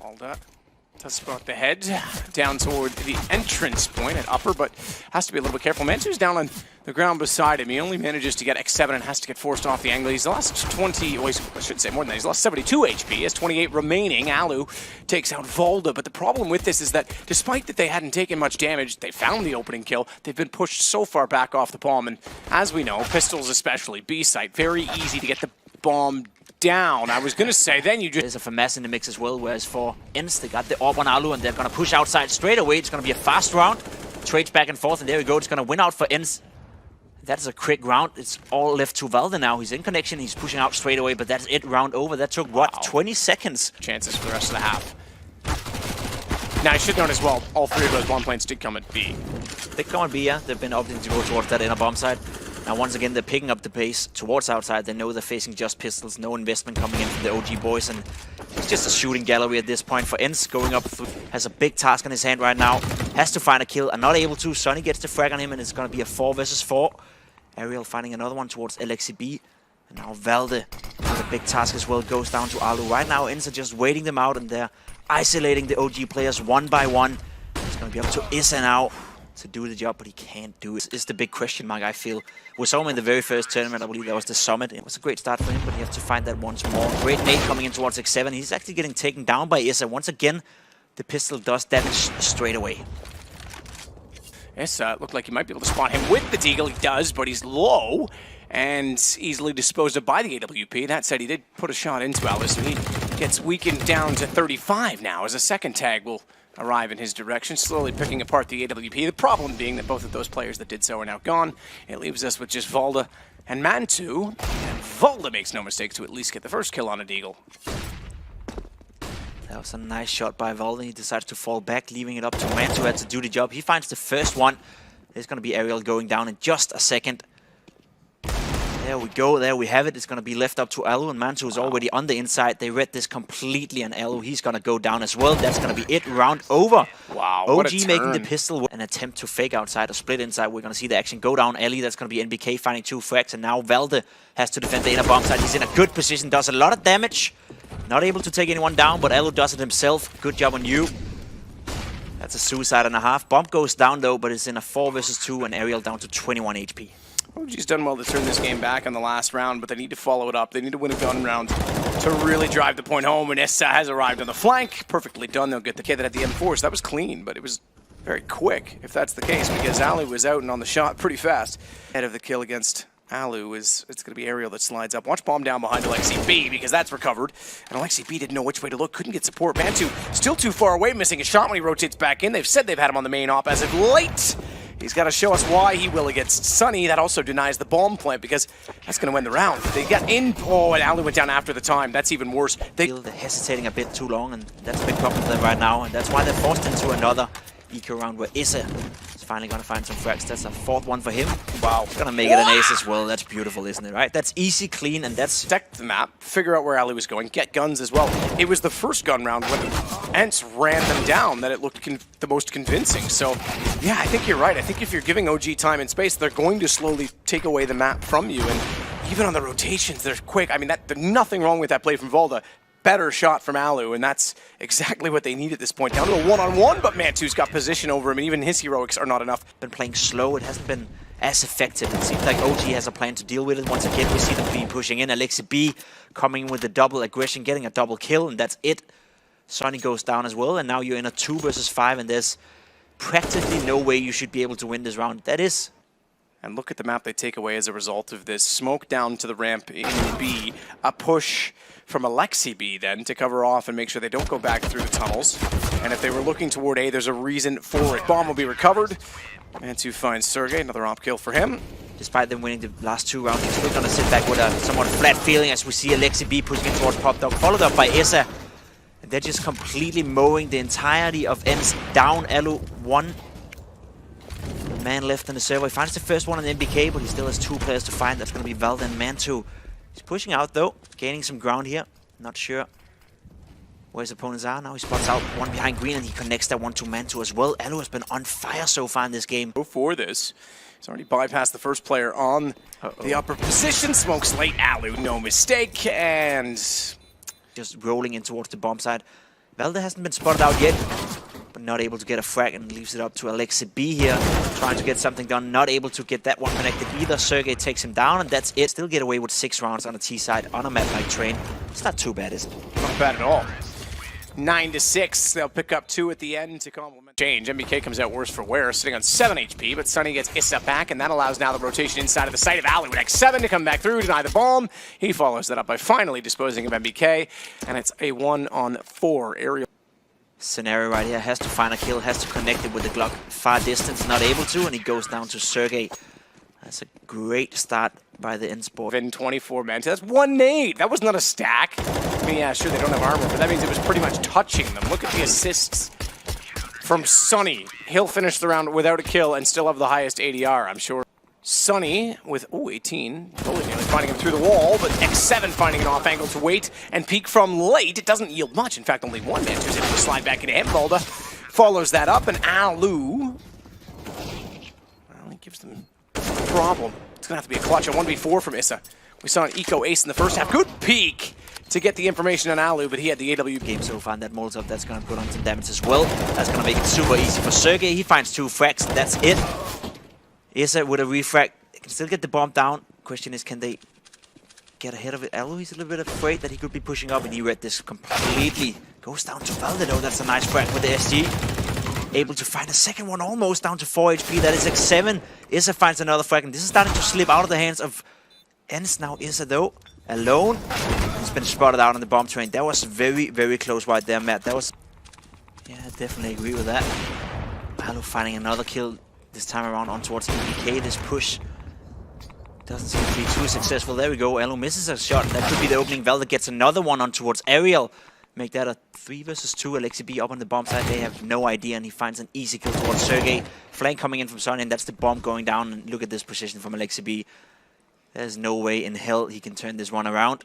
Valda does spot the head down toward the entrance point at upper, but has to be a little bit careful. Mantu's down on the ground beside him. He only manages to get X7 and has to get forced off the angle. He's lost 20, well, I should say more than that. He's lost 72 HP. He has 28 remaining. Alu takes out Valda, but the problem with this is that despite that they hadn't taken much damage, they found the opening kill. They've been pushed so far back off the palm, and as we know, pistols especially, B site, very easy to get the bomb down. I was going to say, then you just... There's a FAMAS in the mix as well, whereas for ENCE, they got the AWP on Alu, and they're going to push outside straight away. It's going to be a fast round. Trades back and forth, and there we go. It's going to win out for ENCE. That's a quick round. It's all left to Valda now. He's in connection. He's pushing out straight away, but that's it. Round over. That took, what, 20 seconds? Chances for the rest of the half. Now, I should note as well, all three of those bomb planes did come at B. They come at B, yeah. They've been opting to go towards that inner bomb side. Now, once again, they're picking up the pace towards outside. They know they're facing just pistols, no investment coming in from the OG boys, and it's just a shooting gallery at this point for ENCE. Going up through, has a big task in his hand right now. Has to find a kill, and not able to. Sonny gets the frag on him, and it's going to be a 4 versus 4. Ariel finding another one towards Hltv. And now Valde with a big task as well goes down to Alu. Right now, ENCE are just waiting them out, and they're isolating the OG players one by one. It's going to be up to Issa now to do the job, but he can't do it. It's the big question mark, I feel. We saw him in the very first tournament, I believe that was the Summit. It was a great start for him, but you have to find that once more. Great nade coming in towards X7. He's actually getting taken down by Issa. Once again, the pistol does damage straight away. Issa looked like he might be able to spot him with the Deagle. He does, but he's low and easily disposed of by the AWP. That said, he did put a shot into Alice, so he gets weakened down to 35 now as a second tag will arrive in his direction, slowly picking apart the AWP. The problem being that both of those players that did so are now gone. It leaves us with just Valda and Mantu. And Valda makes no mistakes to at least get the first kill on a Deagle. That was a nice shot by Valda. He decides to fall back, leaving it up to Mantu who had to do the job. He finds the first one. There's going to be Ariel going down in just a second. There we go, there we have it. It's going to be left up to Alu, and Mantu is already on the inside. They read this completely, and Alu, he's going to go down as well. That's going to be it, round over. Wow, OG what a turn. making the pistol, an attempt to fake outside or split inside. We're going to see the action go down. Ellie, that's going to be NBK finding 2 frags, and now Valde has to defend the inner bomb side. He's in a good position, does a lot of damage. Not able to take anyone down, but Alu does it himself. Good job on you. That's a suicide and a half. Bomb goes down though, but it's in a 4 versus 2, and Ariel down to 21 HP. OG's done well to turn this game back on the last round, but they need to follow it up. They need to win a gun round to really drive the point home, and Issa has arrived on the flank. Perfectly done. They'll get the kid that had the M4, so that was clean, but it was very quick, if that's the case, because Alu was out and on the shot pretty fast. Head of the kill against Alu is, it's going to be Ariel that slides up. Watch bomb down behind Alexi B, because that's recovered. And Alexi B didn't know which way to look, couldn't get support. Mantu still too far away, missing a shot when he rotates back in. They've said they've had him on the main op as of late. He's got to show us why he will against Sunny. That also denies the bomb plant, because that's going to win the round. They got in. Oh, and Alu went down after the time. That's even worse. They're hesitating a bit too long, and that's a big problem for them right now. And that's why they're forced into another eco round where Issa is finally going to find some frags. That's a 4th one for him. Wow. Going to make it an ace as well. That's beautiful, isn't it? Right? That's easy, clean, and that's... Detect the map, figure out where Alu was going, get guns as well. It was the first gun round when ENCE ran them down that it looked the most convincing. So, yeah, I think you're right. I think if you're giving OG time and space, they're going to slowly take away the map from you. And even on the rotations, they're quick. I mean, there's nothing wrong with that play from Valda. Better shot from Alu, and that's exactly what they need at this point. Down to a one-on-one, but Mantu's got position over him, and even his heroics are not enough. Been playing slow. It hasn't been as effective. It seems like OG has a plan to deal with it. Once again, we see them being pushing in. Alexi B coming with the double aggression, getting a double kill, and that's it. Sonny goes down as well, and now you're in a 2 versus 5, and there's practically no way you should be able to win this round. That is. And look at the map they take away as a result of this. Smoke down to the ramp in B. A push from Alexi B then to cover off and make sure they don't go back through the tunnels. And if they were looking toward A, there's a reason for it. Bomb will be recovered. Mantu finds Sergey, another op kill for him. Despite them winning the last 2 rounds, he's still going to sit back with a somewhat flat feeling as we see Alexi B pushing in towards Pop Dog, followed up by Issa. And they're just completely mowing the entirety of ENCE down. Alu 1 man left in the server. He finds the first one on NBK, but he still has 2 players to find. That's going to be Valde and Mantu. He's pushing out though, gaining some ground here. Not sure where his opponents are. Now he spots out one behind green, and he connects that one to Mantu as well. Alu has been on fire so far in this game. Go for this. He's already bypassed the first player on the upper position. Smokes late. Alu, no mistake, and just rolling in towards the bomb side. Valdez hasn't been spotted out yet, but not able to get a frag and leaves it up to Hltv here, trying to get something done. Not able to get that one connected either. Sergey takes him down, and that's it. Still get away with 6 rounds on a T side on a map like Train. It's not too bad, is it? Not bad at all. 9-6. They'll pick up 2 at the end to complement change. MBK comes out worse for wear, sitting on 7 HP, but Sunny gets Issa back, and that allows now the rotation inside of the site of Alu with X7 to come back through, deny the bomb. He follows that up by finally disposing of MBK, and it's a 1-on-4 aerial. Scenario right here, has to find a kill, has to connect it with the Glock. Far distance, not able to, and he goes down to Sergey. That's a great start by the ENCE. In 24 men. That's 1 nade. That was not a stack. I mean, yeah, sure, they don't have armor, but that means it was pretty much touching them. Look at the assists from Sunny. He'll finish the round without a kill and still have the highest ADR, I'm sure. Sunny with, 18. Totally nearly finding him through the wall, but X7 finding an off angle to wait and peek from late. It doesn't yield much. In fact, only 1 man who's able to slide back into him. Valda follows that up, and Alu, well, he gives them a problem. It's going to have to be a clutch, a 1v4 from Issa. We saw an eco ace in the first half. Good peek to get the information on Alu, but he had the AW game so far. And that Molotov, that's going to put on some damage as well. That's going to make it super easy for Sergey. He finds 2 frags, and that's it. Issa with a refrag. They can still get the bomb down. Question is, can they get ahead of it? Alu, he's a little bit afraid that he could be pushing up, and he read this completely. Goes down to Valde, though. That's a nice frag with the SG. Able to find a second one, almost down to 4 HP. That is X7. Issa finds another frag, and this is starting to slip out of the hands of ENCE now. Issa, though, alone. He's been spotted out on the bomb train. That was very, very close right there, Matt. That was... Yeah, I definitely agree with that. Alu finding another kill this time around on towards MBK. This push doesn't seem to be too successful. There we go. Alu misses a shot. That could be the opening. Valde gets another one on towards Ariel. Make that a 3 versus 2. Hltv up on the bomb side. They have no idea, and he finds an easy kill towards Sergey. Flank coming in from Sonny, and that's the bomb going down. And look at this position from Hltv. There's no way in hell he can turn this one around.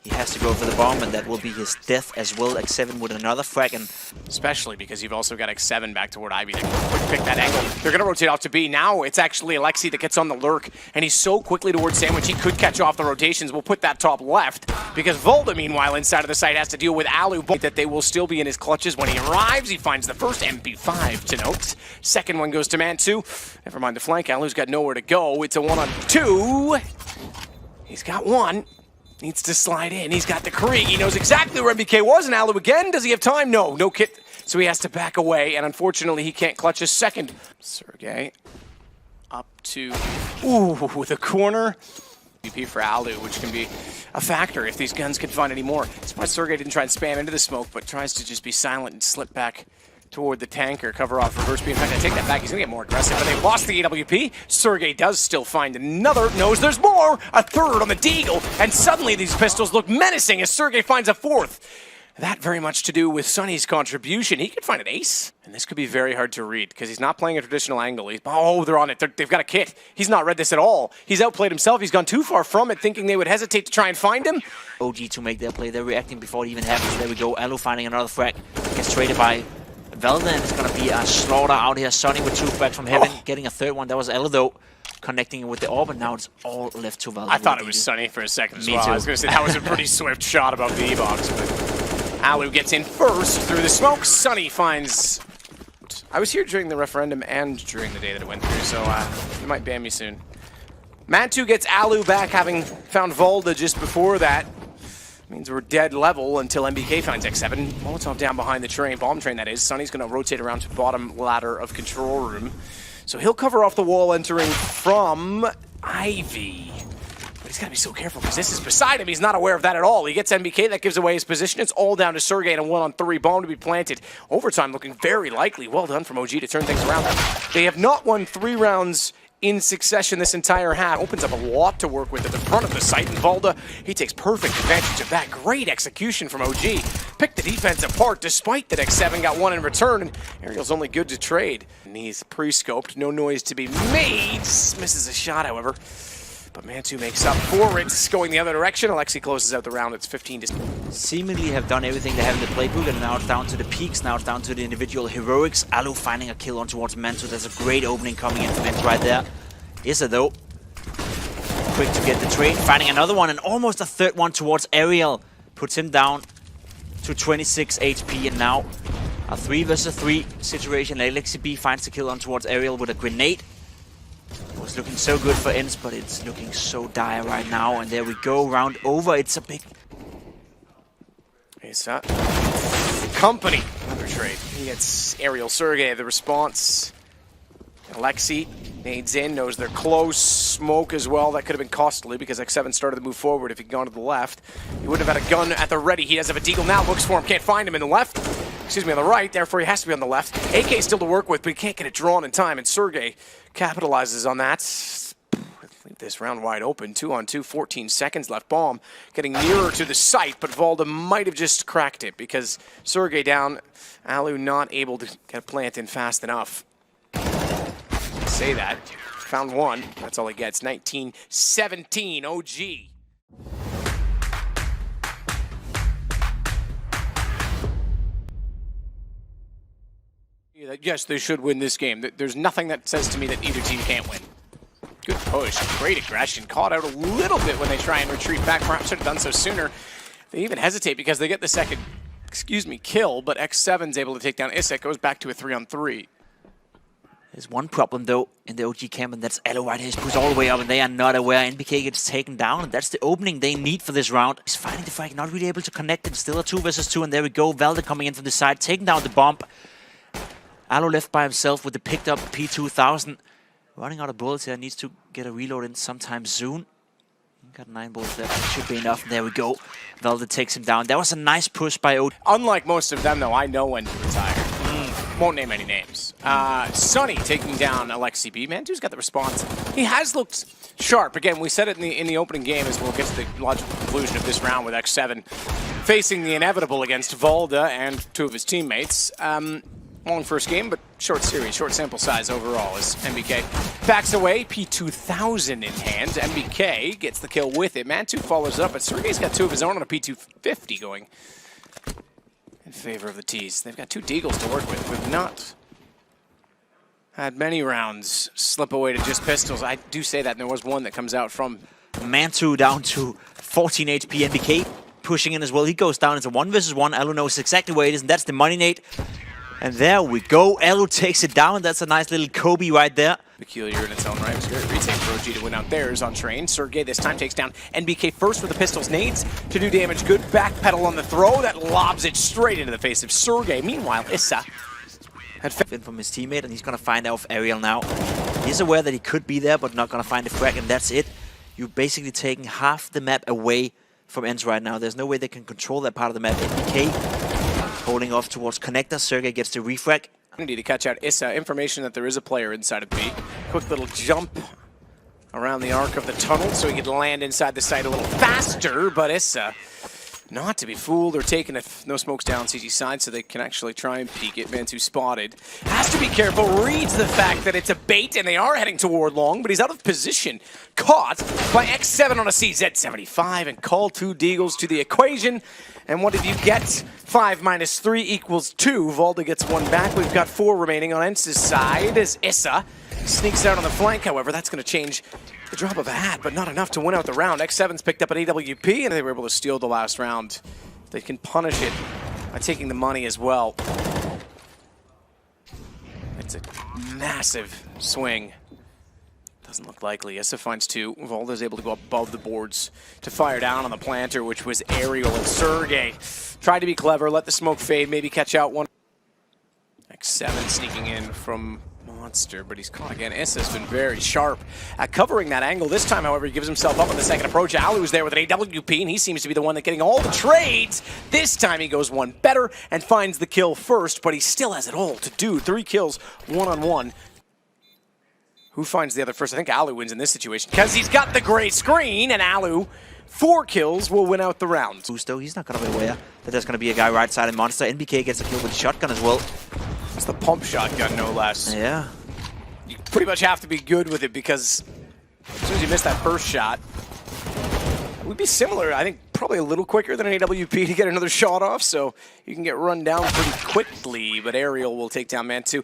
He has to go for the bomb, and that will be his death as well. X7 with another frag, and especially because you've also got X7 back toward Ivy to quick pick that angle. They're going to rotate off to B. Now it's actually Alexi that gets on the lurk, and he's so quickly towards Sandwich he could catch off the rotations. We'll put that top left, because Volda, meanwhile, inside of the site has to deal with Alu, but that they will still be in his clutches when he arrives. He finds the first MP5 to note. Second one goes to Mantu. Never mind the flank. Alu's got nowhere to go. It's a 1-on-2. He's got 1. Needs to slide in. He's got the Krieg. He knows exactly where MBK was, and Alu again. Does he have time? No. No kit. So he has to back away, and unfortunately he can't clutch a second. Sergey up to, the corner. VP for Alu, which can be a factor if these guns can find any more. That's why Sergey didn't try and spam into the smoke, but tries to just be silent and slip back toward the tanker, cover off reverse beam. In fact, I take that back. He's going to get more aggressive, but they lost the AWP. Sergey does still find another. Knows there's more. A third on the Deagle, and suddenly these pistols look menacing as Sergey finds a 4th. That very much to do with Sunny's contribution. He could find an ace, and this could be very hard to read because he's not playing a traditional angle. They're on it. They've got a kit. He's not read this at all. He's outplayed himself. He's gone too far from it, thinking they would hesitate to try and find him. OG to make their play. They're reacting before it even happens. There we go. Alu finding another frag. Gets traded by Valde, and it's going to be a slaughter out here. Sonny with 2 frags from heaven, getting a 3rd one. That was Elo, though, connecting it with the orb, and now it's all left to Valde. I thought it was Sunny for a second as Me well. too. I was going to say that was a pretty swift shot above the E-box, but Alu gets in first through the smoke. Sunny finds... I was here during the referendum and during the day that it went through, so you might ban me soon. Mantu gets Alu back, having found Volda just before that. Means we're dead level until MBK finds X7. Molotov down behind the train, bomb train that is. Sunny's going to rotate around to bottom ladder of control room. So he'll cover off the wall entering from Ivy. But he's got to be so careful because this is beside him. He's not aware of that at all. He gets MBK, that gives away his position. It's all down to Sergey and a 1-on-3 bomb to be planted. Overtime looking very likely. Well done from OG to turn things around. They have not won 3 rounds in succession this entire half. Opens up a lot to work with at the front of the site, and Valda, he takes perfect advantage of that. Great execution from OG. Picked the defense apart despite that X7 got 1 in return, and Ariel's only good to trade. And he's pre-scoped, no noise to be made. Misses a shot, however. But Mantu makes up for it, going the other direction. Alexi closes out the round. It's 15 to... Seemingly have done everything they have in the playbook, and now it's down to the peaks, now it's down to the individual heroics. Alu finding a kill on towards Mantu. There's a great opening coming in from ENCE right there. Issa, though, quick to get the trade, finding another one, and almost a 3rd one towards Ariel. Puts him down to 26 HP, and now a 3 versus 3 situation. Hltv finds the kill on towards Aerial with a grenade. It was looking so good for ENCE, but it's looking so dire right now. And there we go, round over. It's a big... It's company. Another trade. He gets Aerial Sergey. The response. Alexi nades in, knows they're close. Smoke as well. That could have been costly because X7 started to move forward. If he'd gone to the left, he would have had a gun at the ready. He does have a Deagle now. Looks for him. Can't find him in the left. Excuse me, on the right. Therefore, he has to be on the left. AK still to work with, but he can't get it drawn in time. And Sergey capitalizes on that. Leave this round wide open. 2-on-2, 14 seconds left. Bomb getting nearer to the site, but Valda might have just cracked it because Sergey down. Alu not able to get a plant in fast enough. Say that. Found one. That's all he gets. 19-17 OG. Yes, they should win this game. There's nothing that says to me that either team can't win. Good push. Great aggression. Caught out a little bit when they try and retreat back. Perhaps should have done so sooner. They even hesitate because they get the second, kill, but X7's able to take down ENCE. Goes back to a 3-on-3. There's one problem, though, in the OG camp, and that's Elo right here. He's pushed all the way up, and they are not aware. NBK gets taken down, and that's the opening they need for this round. He's fighting the frag, not really able to connect it. Still a 2 versus 2, and there we go. Valda coming in from the side, taking down the bomb. Alo left by himself with the picked up P2000. Running out of bullets here, needs to get a reload in sometime soon. Got 9 bullets left, that should be enough. There we go. Valda takes him down. That was a nice push by OG. Unlike most of them, though, I know when to retire. Won't name any names. Sunny taking down Alexi B. Mantu's got the response. He has looked sharp. Again, we said it in the opening game as we'll get to the logical conclusion of this round with X7 facing the inevitable against Valda and 2 of his teammates. Long first game, but short series, short sample size overall as MBK backs away. P2000 in hand. MBK gets the kill with it. Mantu follows up, but Sergey's got 2 of his own on a P250 going in favor of the T's. They've got 2 Deagles to work with. We've not had many rounds slip away to just pistols. I do say that, and there was one that comes out from Mantu down to 14 HP. MBK pushing in as well. He goes down. It's a 1 versus 1. Elo knows exactly where it is, and that's the money nade. And there we go. Elo takes it down. That's a nice little Kobe right there. Peculiar in its own right. It was a great retake for OG to win out theirs on train. Sergey this time takes down NBK first with the pistols. Nades to do damage. Good backpedal on the throw. That lobs it straight into the face of Sergey. Meanwhile, ENCE had in from his teammate, and he's going to find out Aerial now. He's aware that he could be there, but not going to find the frag, and that's it. You're basically taking half the map away from ENCE right now. There's no way they can control that part of the map. NBK holding off towards connector. Sergey gets the refrag. Need to catch out ENCE. Information that there is a player inside of B. Quick little jump around the arc of the tunnel so he could land inside the site a little faster, but ENCE not to be fooled or taken if no smoke's down CG side, so they can actually try and peek it. Mantu spotted. Has to be careful, reads the fact that it's a bait and they are heading toward long, but he's out of position. Caught by X7 on a CZ75 and call 2 Deagles to the equation. And what did you get? 5 minus 3 equals 2. Valda gets 1 back. We've got 4 remaining on ENCE's side as ENCE sneaks out on the flank. However, that's going to change the drop of a hat, but not enough to win out the round. X7's picked up an AWP, and they were able to steal the last round. They can punish it by taking the money as well. It's a massive swing. Doesn't look likely. ENCE finds 2. Valda's able to go above the boards to fire down on the planter, which was Aerial. And Sergey tried to be clever, let the smoke fade, maybe catch out one. X7 sneaking in from Monster, but he's caught again. ENCE has been very sharp at covering that angle. This time, however, he gives himself up on the second approach. Alu's there with an AWP, and he seems to be the one that's getting all the trades. This time, he goes one better and finds the kill first, but he still has it all to do. 3 kills, 1-on-1. Who finds the other first? I think Alu wins in this situation because he's got the gray screen, and Alu, 4 kills, will win out the round. Busto, he's not going to be aware that there's going to be a guy right side in Monster. NBK gets a kill with a shotgun as well. It's the pump shotgun, no less. Yeah. You pretty much have to be good with it because as soon as you miss that first shot, it would be similar, I think, probably a little quicker than an AWP to get another shot off, so you can get run down pretty quickly, but Aerial will take down Mantu.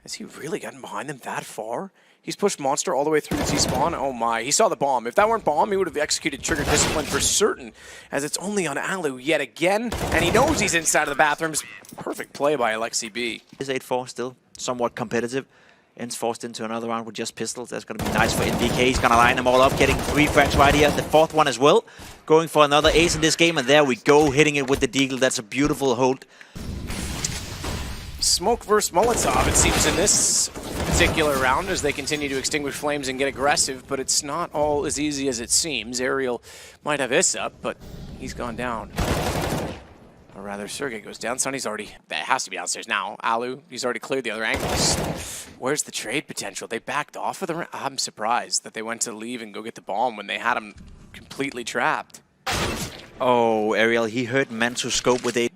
Has he really gotten behind them that far? He's pushed Monster all the way through the T-spawn. Oh my, he saw the bomb. If that weren't bomb, he would have executed Trigger Discipline for certain, as it's only on Alu yet again, and he knows he's inside of the bathrooms. Perfect play by Alexi B. Is 8-4 still somewhat competitive. ENCE forced into another round with just pistols. That's going to be nice for NBK. He's going to line them all up, getting 3 frags right here. The 4th one as well. Going for another ace in this game, and there we go, hitting it with the Deagle. That's a beautiful hold. Smoke versus Molotov, it seems, in this particular round as they continue to extinguish flames and get aggressive, but it's not all as easy as it seems. Aerial might have this up, but he's gone down. Or rather, Sergey goes down. Sonny's already, that has to be downstairs now. Alu, he's already cleared the other angles. Where's the trade potential? They backed off of the, I'm surprised that they went to leave and go get the bomb when they had him completely trapped. Oh, Aerial, he heard Mantu scope with 8.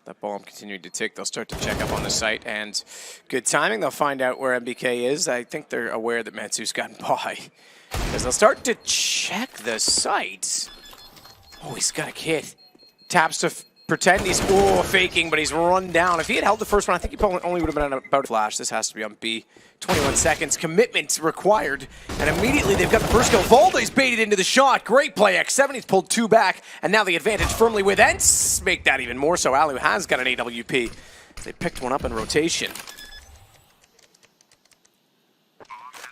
That bomb continued to tick. They'll start to check up on the site, and good timing. They'll find out where MBK is. I think they're aware that Mansu's gotten by, because they'll start to check the site. Oh, he's got a kid. Taps to pretend he's faking, but he's run down. If he had held the first one, I think he probably only would have been about a flash. This has to be on B. 21 seconds. Commitment required. And immediately they've got the first kill. Valde's baited into the shot. Great play. X7, he's pulled 2 back. And now the advantage firmly with ENCE. Make that even more so. Alu has got an AWP. They picked one up in rotation.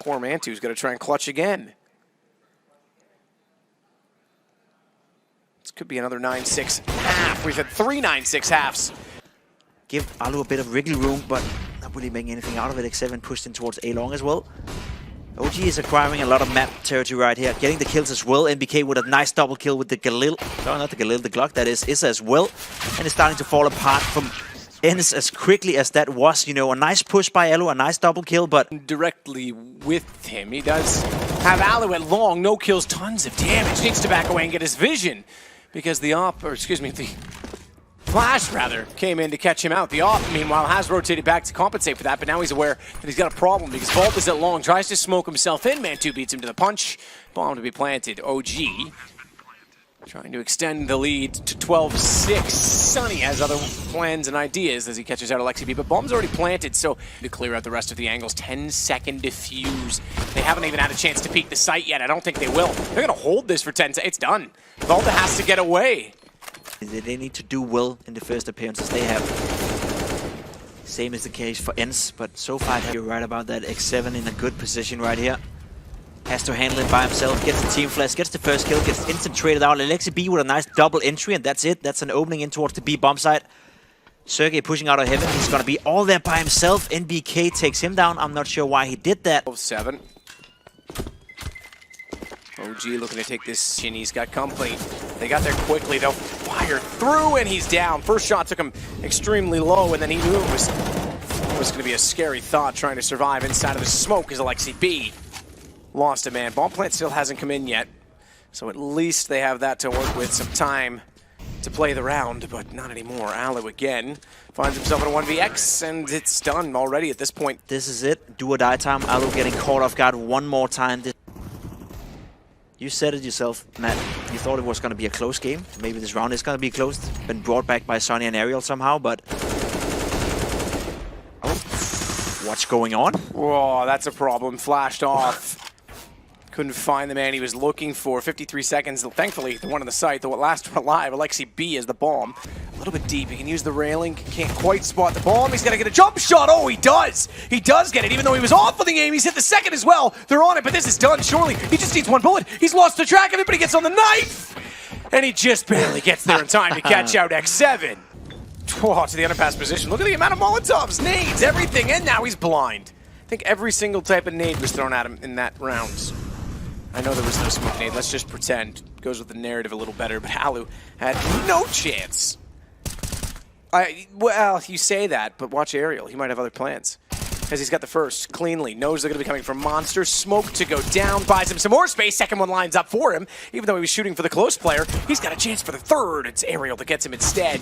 Poor Mantu's going to try and clutch again. Could be another 9-6 half. We've had 3 9-6 halves. Give Alu a bit of wriggle room, but not really making anything out of it. X7 pushed in towards A long as well. OG is acquiring a lot of map territory right here, getting the kills as well. NBK with a nice double kill with the Galil. No, not the Galil, the Glock, that is as well. And it's starting to fall apart from ENCE as quickly as that was. You know, a nice push by Alu, a nice double kill, but directly with him. He does have Alu at long, no kills, tons of damage. Needs to back away and get his vision, because the Flash, rather, came in to catch him out. The AWP, meanwhile, has rotated back to compensate for that, but now he's aware that he's got a problem because Vault is at long, tries to smoke himself in. Mantu beats him to the punch. Bomb to be planted. OG trying to extend the lead to 12-6. Sonny has other plans and ideas as he catches out Alexi B, but bomb's already planted, so to clear out the rest of the angles. 10-second defuse. They haven't even had a chance to peek the site yet. I don't think they will. They're going to hold this for 10 seconds. It's done. Valda has to get away. They need to do well in the first appearances they have. Same is the case for ENCE, but so far you're right about that. X7 in a good position right here. Has to handle it by himself, gets the team flash, gets the first kill, gets instant traded out. Alexi B with a nice double entry, and that's it. That's an opening in towards the B bomb site. Sergey pushing out of heaven. He's going to be all there by himself. NBK takes him down. I'm not sure why he did that. 7. OG looking to take this. He's got company. They got there quickly. They'll fire through, and he's down. First shot took him extremely low, and then he knew it was going to be a scary thought trying to survive inside of the smoke as Alexi B lost a man. Bomb plant still hasn't come in yet, so at least they have that to work with. Some time to play the round, but not anymore. Alu again finds himself in a 1vx, and it's done already at this point. This is it. Do or die time. Alu getting caught off guard one more time. You said it yourself, Matt. You thought it was going to be a close game. Maybe this round is going to be close. Been brought back by Sonny and Aerial somehow, but... Oh, what's going on? Whoa, that's a problem. Flashed off. Couldn't find the man he was looking for. 53 seconds. Thankfully, the one on the site, the last one alive, Alexi B is the bomb. A little bit deep. He can use the railing. Can't quite spot the bomb. He's got to get a jump shot. Oh, he does. He does get it, even though he was off of the aim. He's hit the second as well. They're on it, but this is done. Surely, he just needs one bullet. He's lost the track. Everybody gets on the knife. And he just barely gets there in time to catch out X7. Whoa, to the underpass position. Look at the amount of Molotovs, nades, everything. And now he's blind. I think every single type of nade was thrown at him in that round. I know there was no smoke nade. Let's just pretend. Goes with the narrative a little better, but Alu had no chance. Well, you say that, but watch Aerial. He might have other plans. Because he's got the first cleanly. Knows they're going to be coming from Monster. Smoke to go down. Buys him some more space. Second one lines up for him. Even though he was shooting for the close player, he's got a chance for the third. It's Aerial that gets him instead.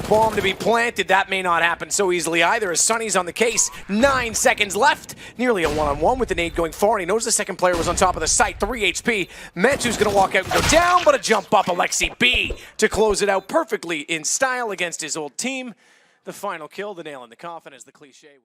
Bomb to be planted. That may not happen so easily either as Sonny's on the case. 9 seconds left. Nearly a one-on-one with the nade going far. And he knows the second player was on top of the site. 3 HP. Mantu's going to walk out and go down, but a jump up. Alexi B to close it out perfectly in style against his old team. The final kill, the nail in the coffin, as the cliche.